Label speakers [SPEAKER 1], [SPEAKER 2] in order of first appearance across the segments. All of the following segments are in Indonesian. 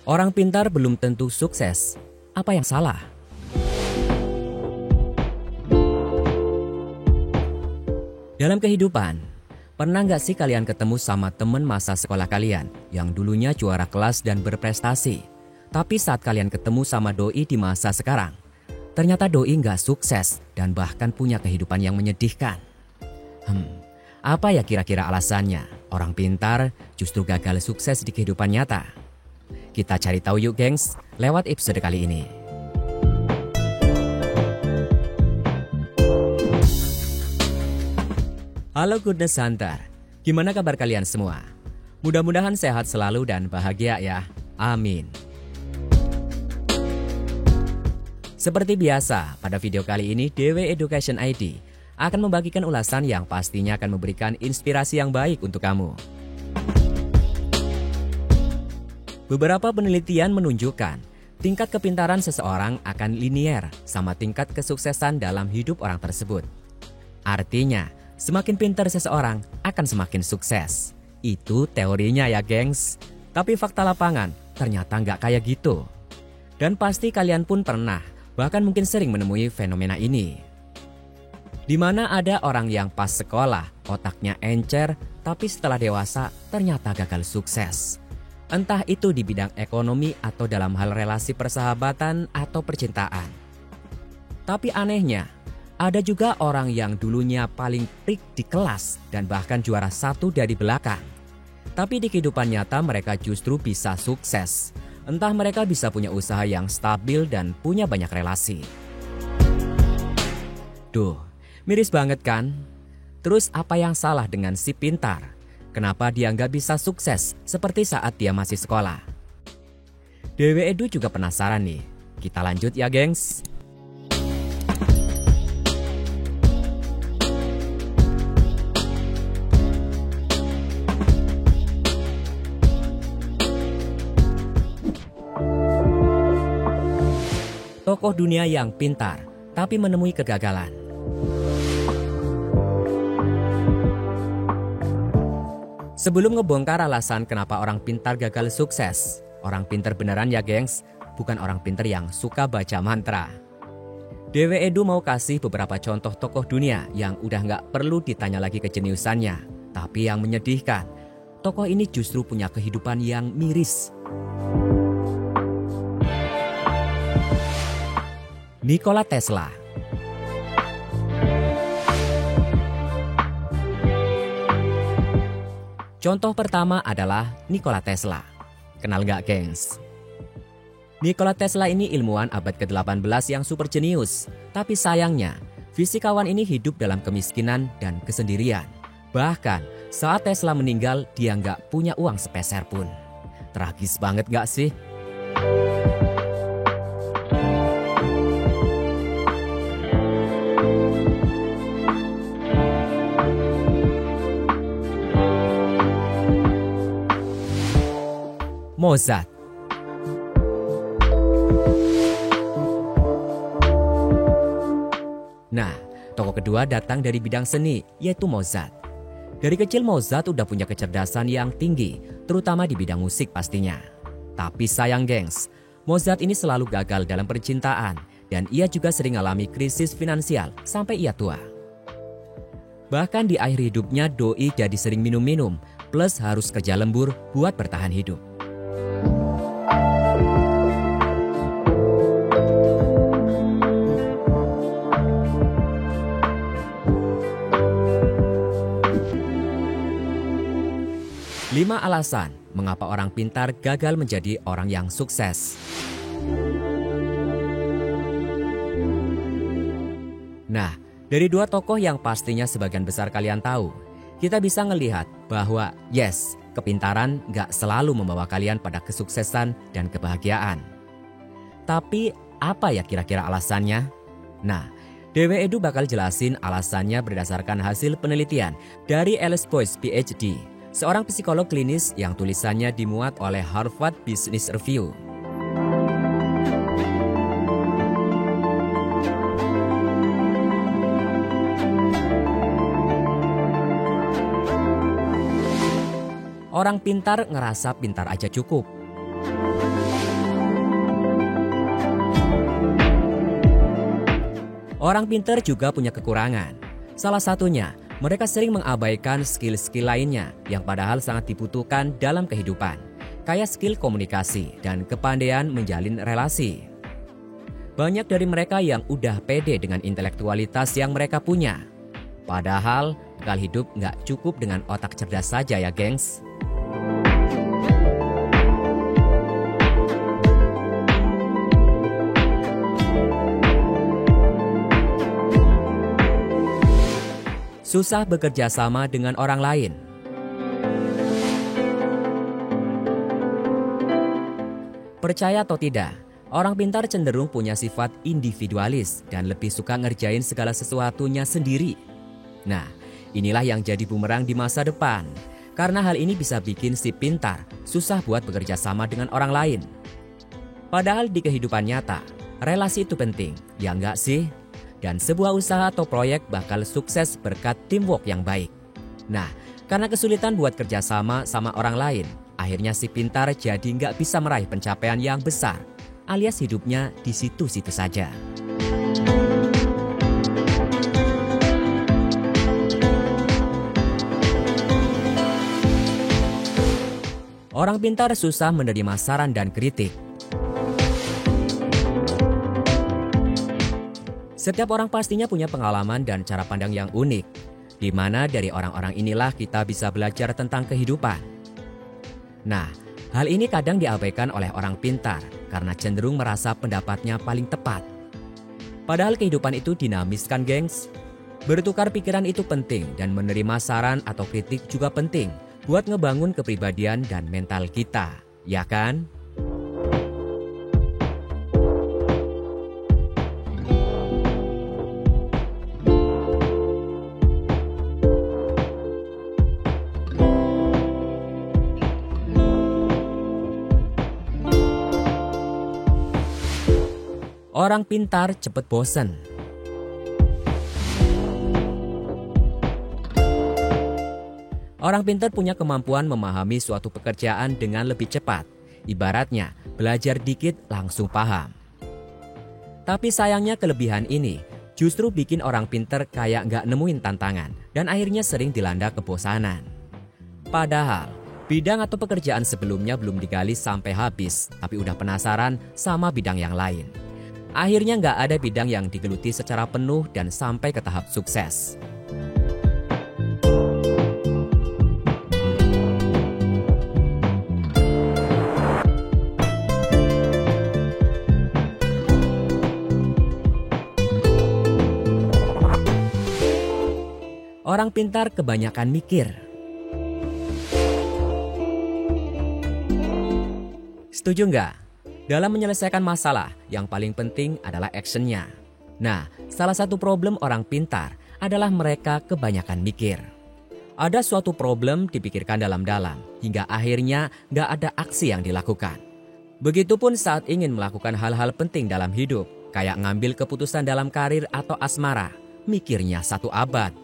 [SPEAKER 1] Orang pintar belum tentu sukses. Apa yang salah? Dalam kehidupan, pernah nggak sih kalian ketemu sama teman masa sekolah kalian yang dulunya juara kelas dan berprestasi? Tapi saat kalian ketemu sama doi di masa sekarang, ternyata doi nggak sukses dan bahkan punya kehidupan yang menyedihkan. Apa ya kira-kira alasannya? Orang pintar justru gagal sukses di kehidupan nyata. Kita cari tahu yuk gengs, lewat episode kali ini. Halo Goodness Hunter, gimana kabar kalian semua? Mudah-mudahan sehat selalu dan bahagia ya, amin. Seperti biasa, pada video kali ini DW Education ID akan membagikan ulasan yang pastinya akan memberikan inspirasi yang baik untuk kamu. Beberapa penelitian menunjukkan tingkat kepintaran seseorang akan linier sama tingkat kesuksesan dalam hidup orang tersebut. Artinya, semakin pintar seseorang akan semakin sukses. Itu teorinya ya gengs. Tapi fakta lapangan ternyata nggak kayak gitu. Dan pasti kalian pun pernah, bahkan mungkin sering menemui fenomena ini. Di mana ada orang yang pas sekolah, otaknya encer, tapi setelah dewasa ternyata gagal sukses. Entah itu di bidang ekonomi atau dalam hal relasi persahabatan atau percintaan. Tapi anehnya, ada juga orang yang dulunya paling prik di kelas dan bahkan juara satu dari belakang. Tapi di kehidupan nyata mereka justru bisa sukses. Entah mereka bisa punya usaha yang stabil dan punya banyak relasi. Duh, miris banget kan? Terus apa yang salah dengan si pintar? Kenapa dia nggak bisa sukses seperti saat dia masih sekolah? DW Edu juga penasaran nih. Kita lanjut ya gengs. Tokoh dunia yang pintar, tapi menemui kegagalan. Sebelum ngebongkar alasan kenapa orang pintar gagal sukses, orang pintar beneran ya gengs, bukan orang pintar yang suka baca mantra. DW Edu mau kasih beberapa contoh tokoh dunia yang udah nggak perlu ditanya lagi kejeniusannya, tapi yang menyedihkan, tokoh ini justru punya kehidupan yang miris. Nikola Tesla. Contoh pertama adalah Nikola Tesla. Kenal gak gengs? Nikola Tesla ini ilmuwan abad ke-18 yang super jenius. Tapi sayangnya, fisikawan ini hidup dalam kemiskinan dan kesendirian. Bahkan saat Tesla meninggal, dia gak punya uang sepeser pun. Tragis banget gak sih? Mozart. Nah, tokoh kedua datang dari bidang seni, yaitu Mozart. Dari kecil Mozart udah punya kecerdasan yang tinggi, terutama di bidang musik pastinya. Tapi sayang gengs, Mozart ini selalu gagal dalam percintaan, dan ia juga sering alami krisis finansial sampai ia tua. Bahkan di akhir hidupnya doi jadi sering minum-minum, plus harus kerja lembur buat bertahan hidup. Lima alasan mengapa orang pintar gagal menjadi orang yang sukses. Nah, dari dua tokoh yang pastinya sebagian besar kalian tahu, kita bisa ngelihat bahwa yes, kepintaran gak selalu membawa kalian pada kesuksesan dan kebahagiaan. Tapi apa ya kira-kira alasannya? Nah, DW Edu bakal jelasin alasannya berdasarkan hasil penelitian dari Alice Boyce PhD, seorang psikolog klinis yang tulisannya dimuat oleh Harvard Business Review. Orang pintar ngerasa pintar aja cukup. Orang pintar juga punya kekurangan. Salah satunya, mereka sering mengabaikan skill-skill lainnya yang padahal sangat dibutuhkan dalam kehidupan, kayak skill komunikasi dan kepandaian menjalin relasi. Banyak dari mereka yang udah pede dengan intelektualitas yang mereka punya. Padahal, bekal hidup nggak cukup dengan otak cerdas saja ya, gengs. Susah bekerja sama dengan orang lain. Percaya atau tidak, orang pintar cenderung punya sifat individualis dan lebih suka ngerjain segala sesuatunya sendiri. Nah, inilah yang jadi bumerang di masa depan. Karena hal ini bisa bikin si pintar susah buat bekerja sama dengan orang lain. Padahal di kehidupan nyata, relasi itu penting, ya enggak sih? Dan sebuah usaha atau proyek bakal sukses berkat teamwork yang baik. Nah, karena kesulitan buat kerjasama sama orang lain, akhirnya si pintar jadi nggak bisa meraih pencapaian yang besar, alias hidupnya di situ-situ saja. Orang pintar susah menerima saran dan kritik. Setiap orang pastinya punya pengalaman dan cara pandang yang unik, di mana dari orang-orang inilah kita bisa belajar tentang kehidupan. Nah, hal ini kadang diabaikan oleh orang pintar karena cenderung merasa pendapatnya paling tepat. Padahal kehidupan itu dinamis kan, gengs? Bertukar pikiran itu penting dan menerima saran atau kritik juga penting buat ngebangun kepribadian dan mental kita, ya kan? Orang pintar cepat bosan. Orang pintar punya kemampuan memahami suatu pekerjaan dengan lebih cepat. Ibaratnya, belajar dikit langsung paham. Tapi sayangnya kelebihan ini justru bikin orang pintar kayak nggak nemuin tantangan dan akhirnya sering dilanda kebosanan. Padahal, bidang atau pekerjaan sebelumnya belum digali sampai habis, tapi udah penasaran sama bidang yang lain. Akhirnya nggak ada bidang yang digeluti secara penuh dan sampai ke tahap sukses. Orang pintar kebanyakan mikir. Setuju nggak? Dalam menyelesaikan masalah, yang paling penting adalah actionnya. Nah, salah satu problem orang pintar adalah mereka kebanyakan mikir. Ada suatu problem dipikirkan dalam-dalam, hingga akhirnya nggak ada aksi yang dilakukan. Begitupun saat ingin melakukan hal-hal penting dalam hidup, kayak ngambil keputusan dalam karir atau asmara, mikirnya 1 abad.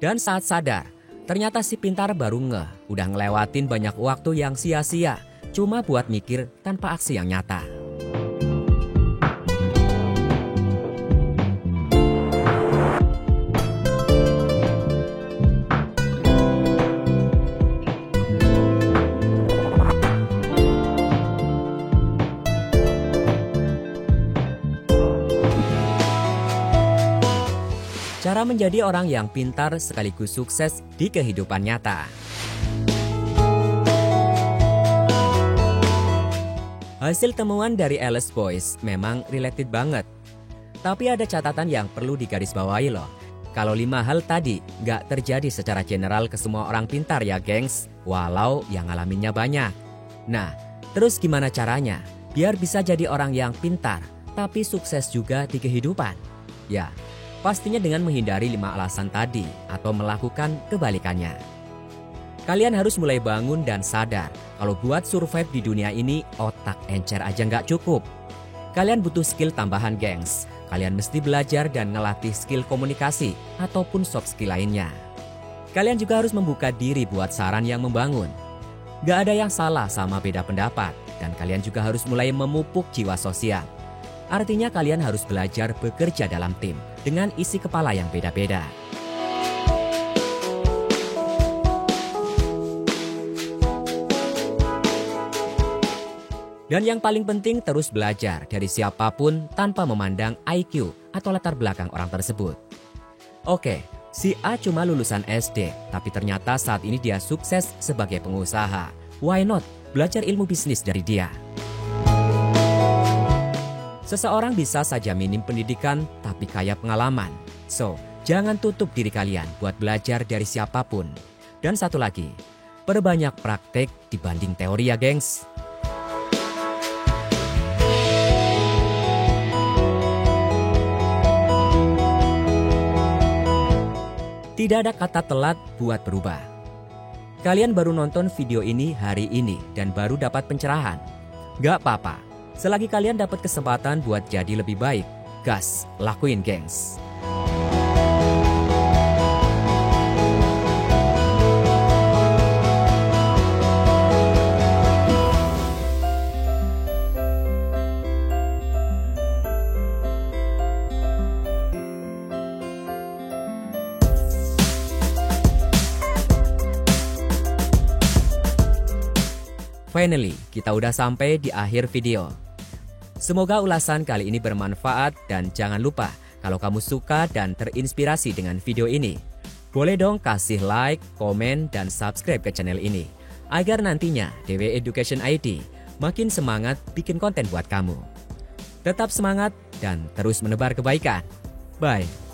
[SPEAKER 1] Dan saat sadar, ternyata si pintar baru udah ngelewatin banyak waktu yang sia-sia, cuma buat mikir tanpa aksi yang nyata. Cara menjadi orang yang pintar sekaligus sukses di kehidupan nyata. Hasil temuan dari Alice Boys memang related banget. Tapi ada catatan yang perlu digarisbawahi loh. Kalau 5 hal tadi nggak terjadi secara general ke semua orang pintar ya gengs, walau yang ngalaminnya banyak. Nah, terus gimana caranya biar bisa jadi orang yang pintar tapi sukses juga di kehidupan? Ya, pastinya dengan menghindari 5 alasan tadi atau melakukan kebalikannya. Kalian harus mulai bangun dan sadar kalau buat survive di dunia ini otak encer aja nggak cukup. Kalian butuh skill tambahan gengs. Kalian mesti belajar dan ngelatih skill komunikasi ataupun soft skill lainnya. Kalian juga harus membuka diri buat saran yang membangun. Gak ada yang salah sama beda pendapat dan kalian juga harus mulai memupuk jiwa sosial. Artinya kalian harus belajar bekerja dalam tim dengan isi kepala yang beda-beda. Dan yang paling penting, terus belajar dari siapapun tanpa memandang IQ atau latar belakang orang tersebut. Oke, si A cuma lulusan SD, tapi ternyata saat ini dia sukses sebagai pengusaha. Why not belajar ilmu bisnis dari dia? Seseorang bisa saja minim pendidikan tapi kaya pengalaman. So, jangan tutup diri kalian buat belajar dari siapapun. Dan satu lagi, perbanyak praktek dibanding teori ya gengs. Tidak ada kata telat buat berubah. Kalian baru nonton video ini hari ini dan baru dapat pencerahan. Gak apa-apa, selagi kalian dapat kesempatan buat jadi lebih baik, gas, lakuin gengs. Finally, kita udah sampai di akhir video. Semoga ulasan kali ini bermanfaat dan jangan lupa kalau kamu suka dan terinspirasi dengan video ini, boleh dong kasih like, komen, dan subscribe ke channel ini agar nantinya DW Education ID makin semangat bikin konten buat kamu. Tetap semangat dan terus menebar kebaikan. Bye.